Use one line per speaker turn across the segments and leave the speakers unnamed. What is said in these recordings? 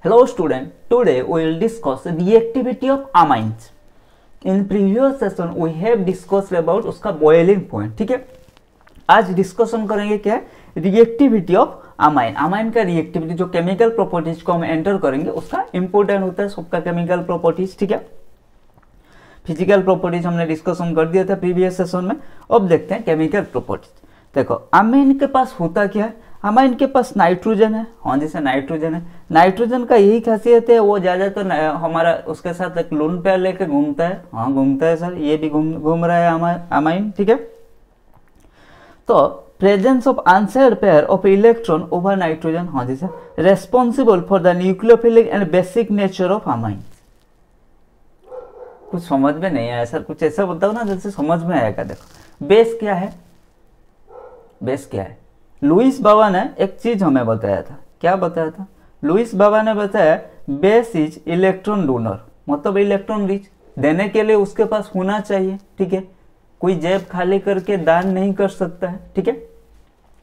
Hello student, today we will discuss reactivity of amines. In previous session we have discussed about उसका boiling point, ठीक है। आज discussion करेंगे क्या है, रिएक्टिविटी ऑफ अमाइन। अमाइन का रिएक्टिविटी जो केमिकल प्रॉपर्टीज को हम एंटर करेंगे उसका इंपॉर्टेंट होता है सबका केमिकल प्रॉपर्टीज, ठीक है। फिजिकल प्रॉपर्टीज हमने डिस्कशन कर दिया था प्रीवियस सेशन में। अब देखते हैं केमिकल प्रॉपर्टीज। देखो अमाइन के पास होता क्या है, अमाइन के पास नाइट्रोजन है, हाँ जैसे नाइट्रोजन है। नाइट्रोजन का यही खासियत है, वो ज़्यादातर तो हमारा उसके साथ एक लोन पेयर लेके घूमता है। हाँ घूमता है सर, ये भी घूम रहा है अमाइन, ठीक है। तो presence of unsaid pair of electron over nitrogen, हाँ जैसे responsible for the nucleophilic and basic nature of amine. कुछ समझ में नहीं आया सर, कुछ ऐसा बताओ ना जैसे समझ में आएगा। देखो बेस क्या है, बेस क्या है, लुइस बाबा ने एक चीज हमें बताया था। क्या बताया था? लुइस बाबा ने बताया बेस इज इलेक्ट्रॉन डोनर, मतलब इलेक्ट्रॉन रिच। देने के लिए उसके पास होना चाहिए, ठीक है। कोई जेब खाली करके दान नहीं कर सकता है, ठीक है।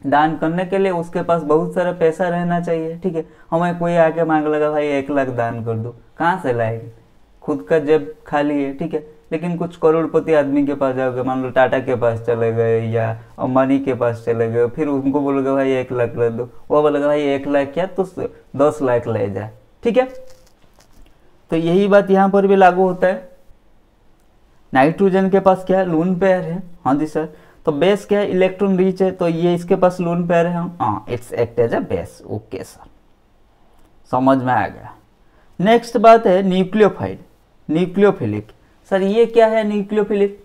दान करने के लिए उसके पास बहुत सारा पैसा रहना चाहिए, ठीक है। हमें कोई आके मांग लगा भाई 1 लाख दान कर दो, कहाँ से लाएंगे? खुद का जेब खाली है, ठीक है। लेकिन कुछ करोड़पति आदमी के पास जाओगे, मान लो टाटा के पास चले गए या अंबानी के पास चले गए, फिर उनको बोलोगे भाई 1 लाख ले दो, वो बोलेगा भाई 1 लाख क्या तो 10 लाख ले जाए, ठीक है। तो यही बात यहाँ पर भी लागू होता है। नाइट्रोजन के पास क्या है, लोन पेयर है, हाँ जी सर। तो बेस क्या है, इलेक्ट्रॉन रिच है, तो ये इसके पास लोन पेयर है, हाँ it's act as a base. Okay sir, समझ में आ गया। नेक्स्ट बात है न्यूक्लियोफाइल, न्यूक्लियोफिलिक। सर ये क्या है न्यूक्लियोफिलिक?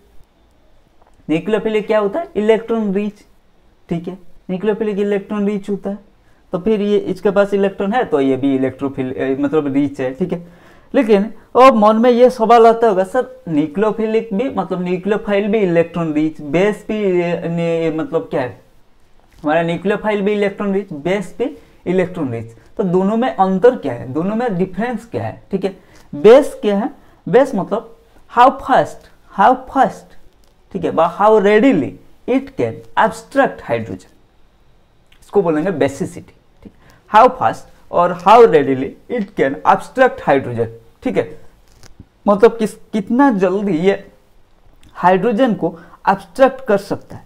न्यूक्लियोफिलिक क्या होता है, इलेक्ट्रॉन रिच, ठीक है। न्यूक्लियोफिलिक इलेक्ट्रॉन रिच होता है, तो फिर ये इसके पास इलेक्ट्रॉन है तो ये भी इलेक्ट्रोफिल मतलब रिच है, ठीक है। लेकिन अब मन में ये सवाल आता होगा सर न्यूक्लियोफिलिक भी मतलब न्यूक्लियोफाइल भी इलेक्ट्रॉन रिच, बेस भी मतलब क्या है हमारा न्यूक्लियोफाइल भी इलेक्ट्रॉन रिच, बेस भी इलेक्ट्रॉन रिच। तो दोनों में अंतर क्या है, दोनों में डिफरेंस क्या है, ठीक है। बेस क्या है, बेस मतलब हाउ फास्ट, ठीक है, how readily it can abstract hydrogen, इसको बोलेंगे बेसिसिटी, ठीक। हाउ फास्ट और how readily it can abstract hydrogen, ठीक है। मतलब कितना जल्दी ये हाइड्रोजन को एब्स्ट्रैक्ट कर सकता है।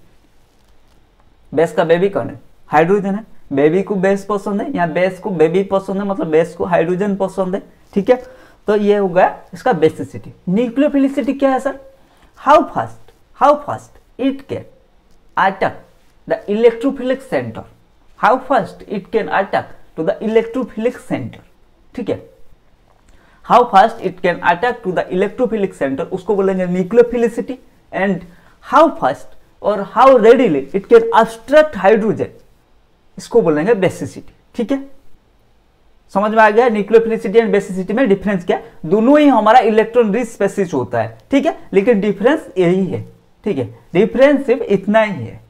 बेस का बेबी कौन है, हाइड्रोजन है। बेबी को बेस पसंद है या बेस को बेबी पसंद है, मतलब बेस को हाइड्रोजन पसंद है, ठीक है। तो ये हो गया इसका बेसिसिटी। न्यूक्लियोफिलिसिटी क्या है sir, how fast it can attack the electrophilic centre, how fast it can attack to the electrophilic centre, ठीक है। How fast it can attack to the electrophilic centre उसको बोलेंगे न्यूक्लियोफिलिसिटी। एंड हाउ फास्ट और how readily it can abstract hydrogen, इसको बोलेंगे basicity, ठीक है। समझ में आ गया न्यूक्लियोफिलिसिटी एंड बेसिसिटी में डिफरेंस क्या है? दोनों ही हमारा इलेक्ट्रॉन रिच स्पेसीज होता है, ठीक है, लेकिन डिफरेंस यही है, ठीक है। डिफरेंस सिर्फ इतना ही है,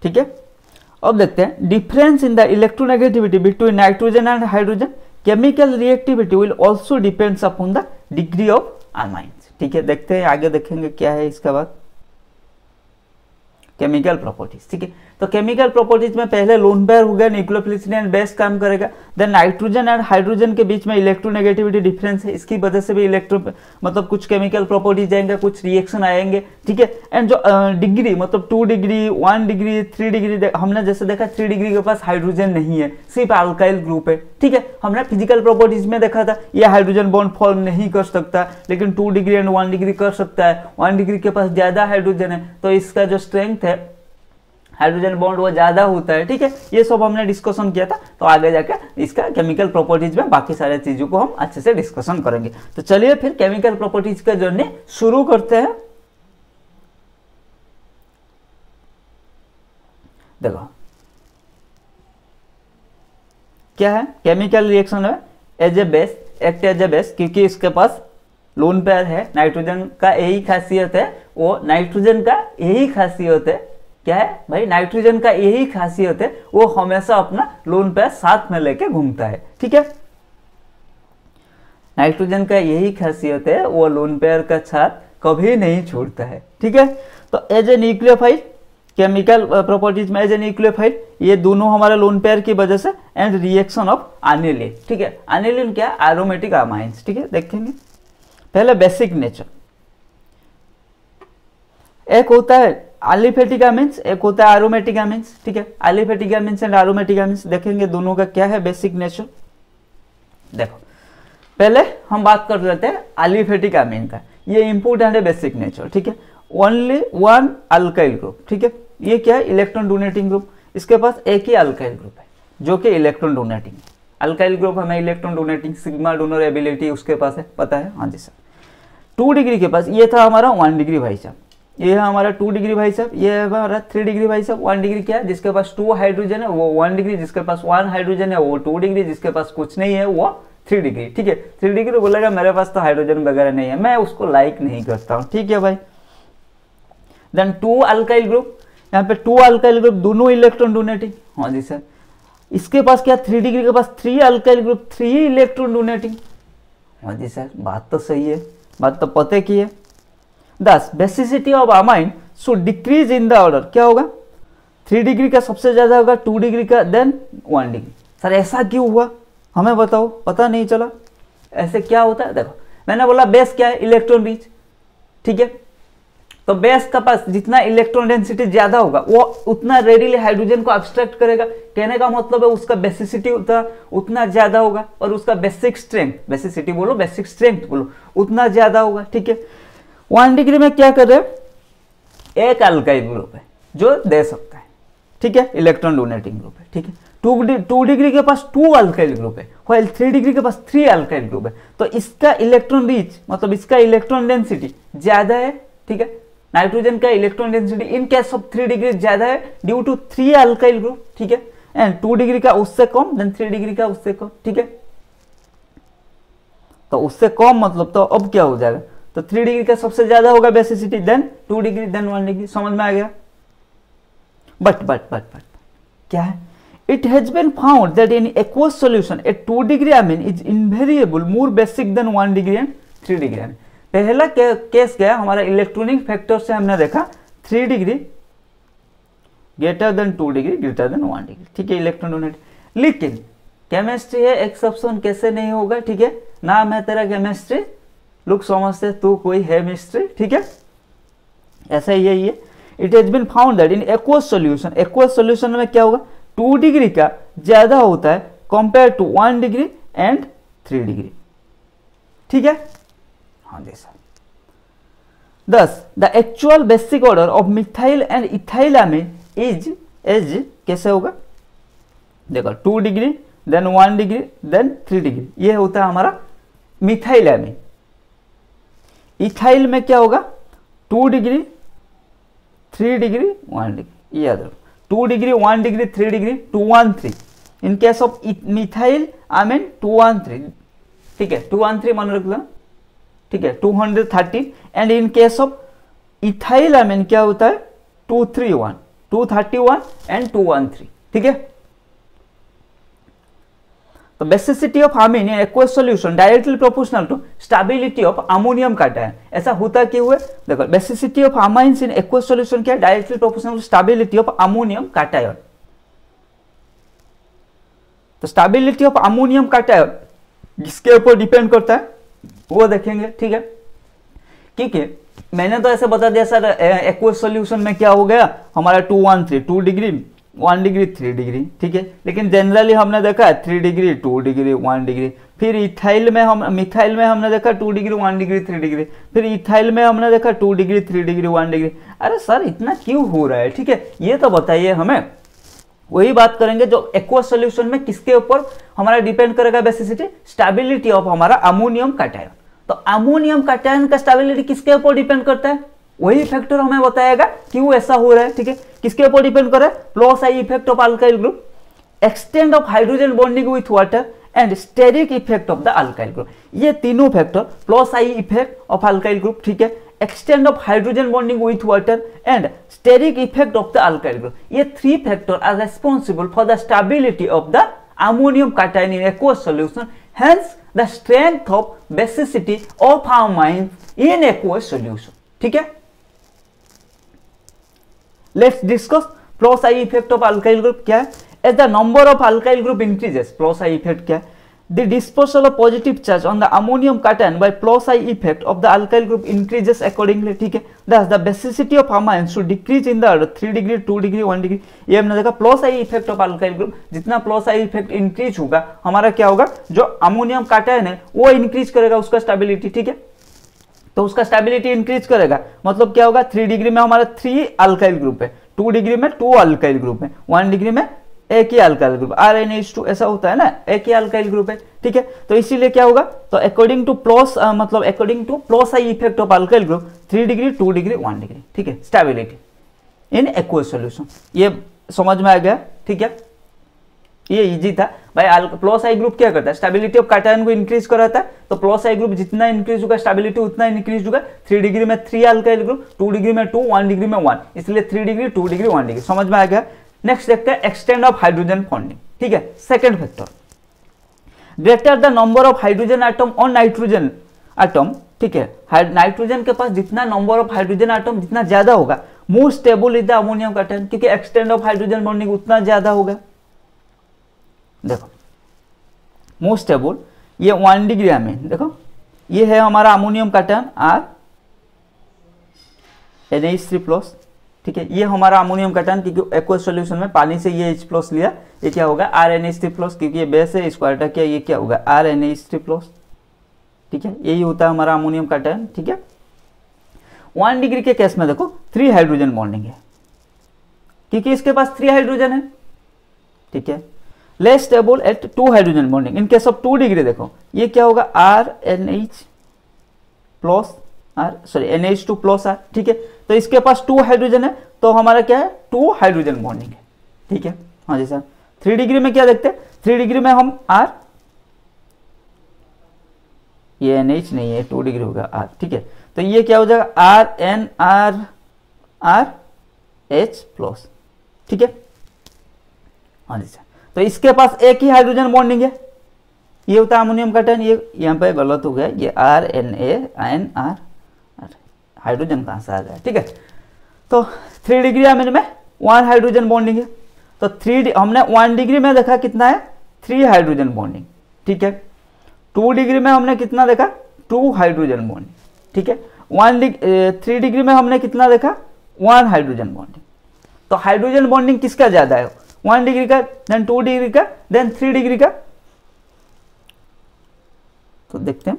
ठीक है। अब देखते हैं difference in the electronegativity between nitrogen and hydrogen. Chemical reactivity will also depends upon the degree of amines, ठीक है। देखते हैं आगे देखेंगे क्या है इसका बाद, केमिकल प्रॉपर्टीज, ठीक है। तो केमिकल प्रॉपर्टीज में पहले लोन पेयर हो गया, न्यूक्लियोफिलिसिटी एंड बेस काम करेगा। देन नाइट्रोजन एंड हाइड्रोजन के बीच में इलेक्ट्रोनेगेटिविटी डिफरेंस है, इसकी वजह से भी मतलब कुछ केमिकल प्रॉपर्टीज आएंगे, कुछ रिएक्शन आएंगे, ठीक है। एंड जो डिग्री मतलब 2 डिग्री 1 डिग्री 3 डिग्री, हमने जैसे देखा 3 डिग्री के पास हाइड्रोजन नहीं है, सिर्फ अल्काइल ग्रुप है, ठीक है। हमने फिजिकल प्रॉपर्टीज में देखा था ये हाइड्रोजन बॉन्ड फॉर्म नहीं कर सकता, लेकिन 2 डिग्री एंड 1 डिग्री कर सकता है। 1 डिग्री के पास ज्यादा हाइड्रोजन है तो इसका जो स्ट्रेंथ है हाइड्रोजन बॉन्ड वो ज्यादा होता है, ठीक है। ये सब हमने डिस्कशन किया था, तो आगे जाकर इसका केमिकल प्रॉपर्टीज में बाकी सारे चीजों को हम अच्छे से डिस्कशन करेंगे। तो चलिए फिर केमिकल प्रॉपर्टीज का जर्नी शुरू करते हैं। देखो क्या है, केमिकल रिएक्शन है as a base, act as a base, क्योंकि इसके पास लोन पेयर है। नाइट्रोजन का यही खासियत है, वो नाइट्रोजन का यही खासियत है, क्या है भाई, नाइट्रोजन का यही खासियत है, वो हमेशा अपना लोन पेयर साथ में लेके घूमता है, ठीक है। नाइट्रोजन का यही खासियत है, वो लोन पेयर का साथ कभी नहीं छोड़ता है, ठीक है। तो as a nucleophile chemical properties में एज ए न्यूक्लियोफाइल, ये दोनों हमारे लोन पेयर की वजह से, एंड रिएक्शन ऑफ एनिलीन, ठीक है। एनिलीन क्या है? एरोमेटिक अमाइंस, ठीक है। देखेंगे पहले बेसिक नेचर, एक होता है एलिफेटिक अमीन्स, एक होता है एरोमेटिक अमीन्स, ठीक है। Aliphatic amines and aromatic amines देखेंगे दोनों का क्या है बेसिक नेचर। देखो पहले हम बात कर लेते हैं एलिफेटिक अमीन का, ये इंपॉर्टेंट है बेसिक नेचर, ठीक है। ओनली वन अल्काइल ग्रुप, ठीक है। ये क्या है? इलेक्ट्रॉन डोनेटिंग ग्रुप, इसके पास एक ही अल्काइल ग्रुप है जो कि इलेक्ट्रॉन डोनेटिंग। अल्काइल ग्रुप हमें electron donating, sigma donor ability उसके पास है, पता है? हाँ जी सर। 2 डिग्री के पास ये था हमारा 1 डिग्री भाई साहब, ये है हमारा 2 डिग्री भाई साहब, ये है हमारा 3 डिग्री भाई साहब। 1 डिग्री क्या है? जिसके पास 2 हाइड्रोजन है वो 1 डिग्री, जिसके पास 1 हाइड्रोजन है वो 2 डिग्री, जिसके पास कुछ नहीं है वो 3 डिग्री, ठीक है। 3 डिग्री बोलेगा मेरे पास तो हाइड्रोजन वगैरह नहीं है, मैं उसको लाइक नहीं करता हूँ, ठीक है भाई। देन 2 अल्काइल ग्रुप, यहाँ पे 2 अल्काइल ग्रुप दोनों इलेक्ट्रॉन डोनेटिंग, हाँ जी सर। इसके पास क्या? 3 डिग्री के पास 3 अल्काइल ग्रुप, 3 इलेक्ट्रॉन डोनेटिंग, हाँ जी सर। बात तो सही है, बात तो पते की है। 10 basicity of amine should decrease in the order, क्या होगा? 3 डिग्री का सबसे ज्यादा होगा, 2 डिग्री का, देन 1 डिग्री। सर ऐसा क्यों हुआ हमें बताओ, पता नहीं चला ऐसे क्या होता है? देखो मैंने बोला बेस क्या है? इलेक्ट्रॉन रिच, ठीक है। तो बेस का पास जितना इलेक्ट्रॉन डेंसिटी ज्यादा होगा वो उतना रेडिली हाइड्रोजन को अब्स्ट्रैक्ट करेगा, कहने का मतलब है उसका बेसिसिटी उतना ज्यादा होगा, और उसका बेसिक स्ट्रेंथ, बेसिसिटी बोलो बेसिक स्ट्रेंथ बोलो, उतना ज्यादा होगा, ठीक है। 1 डिग्री में क्या कर रहे हैं? एक अल्काइल ग्रुप है जो दे सकता है, ठीक है, इलेक्ट्रॉन डोनेटिंग ग्रुप है, ठीक है। 2 डिग्री के पास 2 अल्काइल ग्रुप है, व्हाइल 3 डिग्री के पास 3 अल्काइल ग्रुप है। तो इसका इलेक्ट्रॉन रिच मतलब इसका इलेक्ट्रॉन डेंसिटी ज्यादा है, ठीक है। नाइट्रोजन का electron density in case of 3 degree ज्यादा है ड्यू टू 3 अल्काइल ग्रुप, ठीक है। एंड 2 डिग्री का उससे कम, देन 3 डिग्री का उससे कम, ठीक है। तो उससे कम मतलब तो अब क्या हो जाएगा? तो 3 डिग्री का सबसे ज्यादा होगा basicity, then 2 degree, then 1 degree, समझ में आ गया? बट क्या है? It has been found that in aqueous solution a 2 degree amine is invariable more basic than 1 degree and 3 degree amine। पहला केस गया हमारा इलेक्ट्रॉनिक फैक्टर से, हमने देखा 3 degree greater than 2 degree greater than 1 degree, ठीक है, इलेक्ट्रॉन डोनेट। लेकिन chemistry है, एक्सेप्शन कैसे नहीं होगा, ठीक है। नाम है तेरा केमिस्ट्री, लोग समझते तू कोई है मिस्ट्री, ठीक है, ऐसा ही है। It has been found that in aqueous solution, aqueous solution में क्या होगा? 2 डिग्री का ज्यादा होता है compare to 1 degree and 3 degree, ठीक है। हाँ जी sir. 10 the actual basic order of methyl and ethyl amine is कैसे होगा? देखो 2 degree then 1 degree then 3 degree, ये होता है हमारा मिथाइल अमीन। इथाइल में क्या होगा? 2 डिग्री 3 डिग्री 1 डिग्री, ये याद रखो। 2 degree 1 degree 3 degree 213। In case of methyl amine 213, ठीक है, 213 मान रख लो, ठीक है, 213। And in case of ethyl amine क्या होता है? 231, 231 एंड 213, ठीक है। तो basicity of amine in aqueous solution directly proportional to stability of ammonium cation. ऐसा होता क्यों है? देखो basicity of amines in aqueous solution क्या है? Directly proportional to stability of ammonium cation. तो स्टेबिलिटी ऑफ अमोनियम काटायन जिसके ऊपर डिपेंड करता है वो देखेंगे, ठीक है। क्योंकि मैंने तो ऐसे बता दिया सर एक्वस सॉल्यूशन में क्या हो गया हमारा 213, 2 डिग्री 1 डिग्री 3 डिग्री, ठीक है। लेकिन जनरली हमने देखा है 3 डिग्री 2 डिग्री 1 डिग्री। फिर मिथाइल में हमने देखा 2 डिग्री 1 डिग्री 3 डिग्री। फिर इथाइल में हमने देखा 2 डिग्री 3 डिग्री 1 डिग्री। अरे सर इतना क्यों हो रहा है, ठीक है, ये तो बताइए हमें। वही बात करेंगे जो एक्वस सॉल्यूशन में किसके ऊपर हमारा डिपेंड करेगा बेसिसिटी? स्टेबिलिटी ऑफ हमारा अमोनियम काटायन। तो अमोनियम काटायन का स्टेबिलिटी किसके ऊपर डिपेंड करता है? वही फैक्टर हमें बताएगा क्यों ऐसा हो रहा है, ठीक है। किसके ऊपर डिपेंड कर रहा है? Plus I effect of alkyl group, extent of hydrogen bonding with water and steric effect of the alkyl group. ये तीनों factor, plus I effect of alkyl group, ठीक है, extent of hydrogen bonding with water and steric effect of the alkyl group, ये 3 factor are responsible for the stability of the ammonium cation in aqueous solution, hence the strength of basicity of amine in aqueous solution, ठीक है। Let's discuss plus I effect of alkyl group क्या है। As the number of alkyl group increases, plus I effect क्या है, the disposal of positive charge on the ammonium cation by plus I effect of the alkyl group increases accordingly, ठीक है। thus the basicity of amines should decrease in the order 3 degree 2 degree 1 degree. ये हमने देखा plus I effect of alkyl group, जितना plus I effect increase होगा हमारा क्या होगा, जो अमोनियम कैटायन है वो इंक्रीज करेगा उसका स्टेबिलिटी, ठीक है। तो उसका स्टेबिलिटी इंक्रीज करेगा, मतलब क्या होगा, 3 डिग्री में हमारा 3 अल्काइल ग्रुप है, 2 डिग्री में 2 अल्काइल ग्रुप है, 1 डिग्री में एक ही अल्काइल ग्रुप, RnH2 ऐसा होता है ना, एक ही अल्काइल ग्रुप है, ठीक है। तो इसीलिए क्या होगा, तो अकॉर्डिंग टू प्लस मतलब according two plus I effect of alkyl group 3 degree 2 degree 1 degree, ठीक है, स्टेबिलिटी इन एक्वस सॉल्यूशन। ये समझ में आ गया, ठीक है, ये इजी था भाई। प्लस आई ग्रुप क्या करता है, स्टेबिलिटी ऑफ कैटायन को इंक्रीज कराता है, तो प्लस आई ग्रुप जितना इंक्रीज होगा स्टेबिलिटी उतना इंक्रीज होगा। 3 डिग्री में 3 अल्काइल ग्रुप, 2 डिग्री में 2, 1 डिग्री में 1, इसलिए 3 डिग्री 2 डिग्री 1 डिग्री, समझ में आ गया। नेक्स्ट देखते हैं एक्सटेंड ऑफ हाइड्रोजन बॉन्डिंग, ठीक है। Second factor, greater the number of hydrogen atom on nitrogen atom, ठीक है, नाइट्रोजन के पास जितना नंबर ऑफ हाइड्रोजन एटम जितना ज्यादा होगा, more stable is the ammonium cation, क्योंकि एक्सटेंड ऑफ हाइड्रोजन बॉन्डिंग उतना ज्यादा होगा। देखो मोर स्टेबल, ये 1 डिग्री में देखो, ये है हमारा अमोनियम कैटायन NH3+, ठीक है, ये हमारा अमोनियम कैटायन, क्योंकि एक्वस सॉल्यूशन में पानी से ये H+ लिया, ये क्या होगा RnH3+, क्योंकि ये बेस है, इसको हटा किया, ये क्या होगा RnH3+, ठीक है, यही होता है हमारा अमोनियम कैटायन, ठीक है। 1 डिग्री के केस में देखो 3 हाइड्रोजन बॉन्डिंग है, क्योंकि इसके पास 3 हाइड्रोजन है, ठीक है। Less stable at 2 hydrogen bonding, in case of 2 degree देखो ये क्या होगा NH2+R, ठीक है। तो इसके पास 2 हाइड्रोजन है, तो हमारा क्या है 2 हाइड्रोजन बॉन्डिंग है, ठीक है। हाँ जी सर, 3 डिग्री में क्या देखते हैं, 3 डिग्री में हम R, ये NH नहीं है, 2 डिग्री होगा R, ठीक है। तो ये क्या हो जाएगा RnRH+, ठीक है। हाँ जी सर, तो इसके पास एक ही हाइड्रोजन बॉन्डिंग है, ये होता है अमोनियम कैटायन, ये यहाँ पे गलत हो गया, ये RNA हाइड्रोजन कहाँ से आ गया, ठीक है। तो 3 डिग्री में 1 हाइड्रोजन बॉन्डिंग है, तो हमने 1 डिग्री में देखा कितना है 3 हाइड्रोजन बॉन्डिंग, ठीक है। 2 डिग्री में हमने कितना देखा 2 हाइड्रोजन बॉन्डिंग, ठीक है। 3 डिग्री में हमने कितना देखा 1 हाइड्रोजन बॉन्डिंग। तो हाइड्रोजन बॉन्डिंग किसका ज्यादा है, 1 डिग्री का, देन 2 डिग्री का, देन 3 डिग्री का। तो देखते हैं,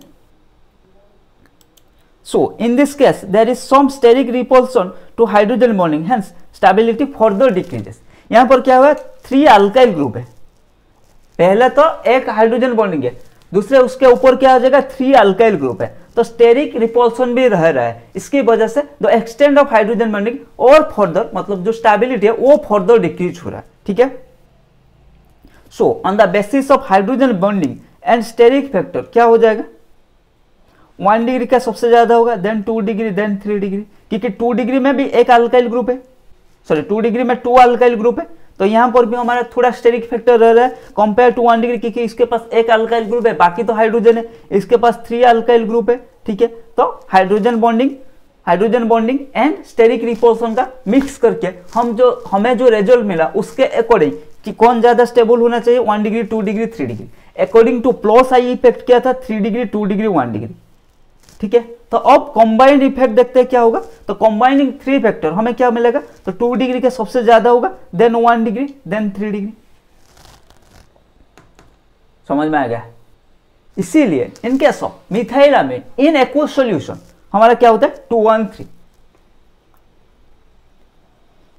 so in this case there is some steric repulsion to hydrogen bonding, hence stability further decreases। यहां पर क्या हुआ, 3 अल्काइल ग्रुप है, पहले तो एक हाइड्रोजन बॉन्डिंग है, दूसरे उसके ऊपर क्या हो जाएगा 3 अल्काइल ग्रुप है, तो स्टेरिक रिपल्सन भी रह रहा है, इसकी वजह से the extend of hydrogen bonding और फर्दर, मतलब जो स्टेबिलिटी है वो फर्दर डिक्रीज हो रहा है, ठीक है। So on the basis of hydrogen bonding and steric factor क्या हो जाएगा, 1 डिग्री का सबसे ज्यादा होगा, देन 2 डिग्री, देन 3 डिग्री, क्योंकि 2 डिग्री में भी एक अल्काइल ग्रुप है, सॉरी 2 डिग्री में 2 अल्काइल ग्रुप है, तो यहां पर भी हमारा थोड़ा स्टेरिक फैक्टर रह रहा है कंपेयर टू 1 डिग्री, क्योंकि इसके पास एक अल्काइल ग्रुप है, बाकी तो हाइड्रोजन है, इसके पास 3 अल्काइल ग्रुप है, ठीक है। तो hydrogen bonding and steric repulsion का मिक्स करके हमें जो रिजल्ट मिला उसके अकॉर्डिंग कि कौन ज्यादा स्टेबल होना चाहिए, 1 degree 2 degree 3 degree, according two plus I effect क्या था 3 डिग्री 2 डिग्री 1 डिग्री, ठीक है। तो अब कंबाइंड इफेक्ट देखते हैं क्या होगा, तो कंबाइनिंग 3 फैक्टर हमें क्या मिलेगा, तो 2 डिग्री का सबसे ज्यादा होगा, देन 1 डिग्री, देन 3 डिग्री, समझ में आ गया। इसीलिए in case of methylamine in aqueous solution हमारा क्या होता है 2 1 3।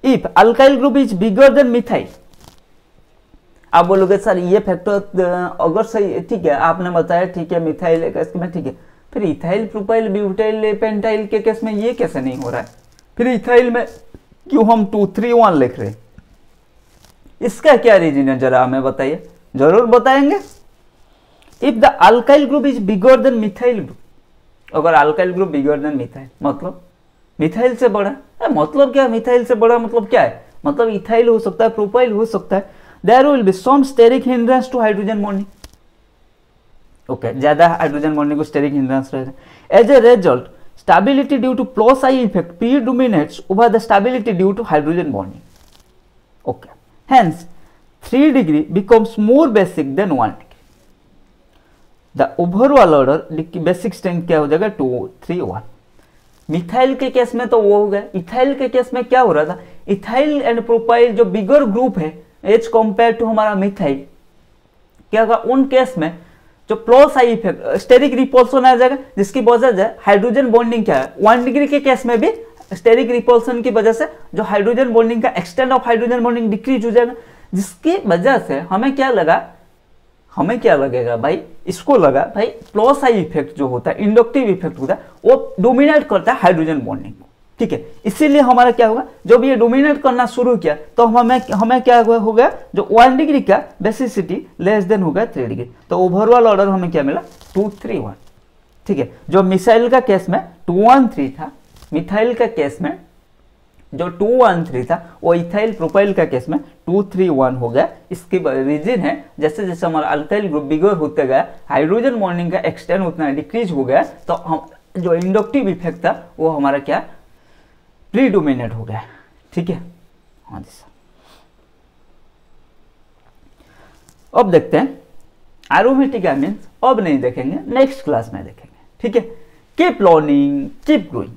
If alkyl group is bigger than methyl, आप बोलोगे सर ये फैक्टर अगर सही, ठीक है आपने बताया, ठीक है मिथाइल है केस में, ठीक है, फिर इथाइल प्रोपाइल ब्यूटाइल पेंटाइल के केस में ये कैसे नहीं हो रहा है, फिर इथाइल में क्यों हम 2 3 1 लिख रहे हैं, इसका क्या रीजन है जरा हमें बताइए, जरूर बताएंगे। If the alkyl group is bigger than methyl group, अगर alkyl group bigger than methyl मतलब मिथाइल से बड़ा है, मतलब क्या मिथाइल से बड़ा मतलब क्या है, मतलब इथाइल हो सकता है, प्रोपाइल हो सकता है, there will be some steric hindrance to hydrogen bonding, okay ज्यादा हाइड्रोजन बॉन्डिंग को स्टेरिक हिंड्रेंस रहेगा। As a result stability due to plus I effect predominates over the stability due to hydrogen bonding. Okay. Hence, 3 degree becomes more basic than 1 degree. The overall order basic strength क्या हो जाएगा 2, 3, 1. Methyl के case में तो वो हो गया. Ethyl के केस में क्या हो रहा था, इथाइल एंड प्रोपाइल जो बिगर ग्रुप है एज कंपेयर टू हमारा मिथाइल, क्या होगा उन केस में जो plus I effect steric repulsion आ जाएगा, जिसकी वजह से हाइड्रोजन बॉन्डिंग क्या है 1 डिग्री के केस में भी स्टेरिक रिपल्सन की वजह से जो हाइड्रोजन बॉन्डिंग का extend of hydrogen bonding decrease हो जाएगा, जिसकी वजह से हमें क्या लगेगा भाई, इसको लगा भाई प्लस आई इफेक्ट जो होता है इंडक्टिव इफेक्ट होता है वो डोमिनेट करता है हाइड्रोजन बॉन्डिंग को, ठीक है। इसीलिए हमारा क्या होगा, जब ये डोमिनेट करना शुरू किया तो हमें क्या हो गया, जो 1 डिग्री का बेसिसिटी लेस देन हो गया 3 डिग्री, तो ओवरऑल ऑर्डर हमें क्या मिला 2, 3, 1, ठीक है। जो मिसाइल का केस में 2, 1, 3 था, मिथाइल का केस में जो 2, 1, 3 था वो इथाइल प्रोपाइल का केस में 2, 3, 1 हो गया। इसकी रीजन है जैसे जैसे हमारा अल्काइल ग्रुप बिगर होते गया, हाइड्रोजन बॉन्डिंग का एक्सटेंड उतना डिक्रीज हो गया, तो हम जो इंडक्टिव इफेक्ट था वो हमारा क्या प्रीडोमिनेट हो गया, ठीक है। हाँ जी सर। अब देखते हैं एरोमेटिक एमिन्स, अब नहीं देखेंगे नेक्स्ट क्लास में देखेंगे, ठीक है। Keep learning, keep growing.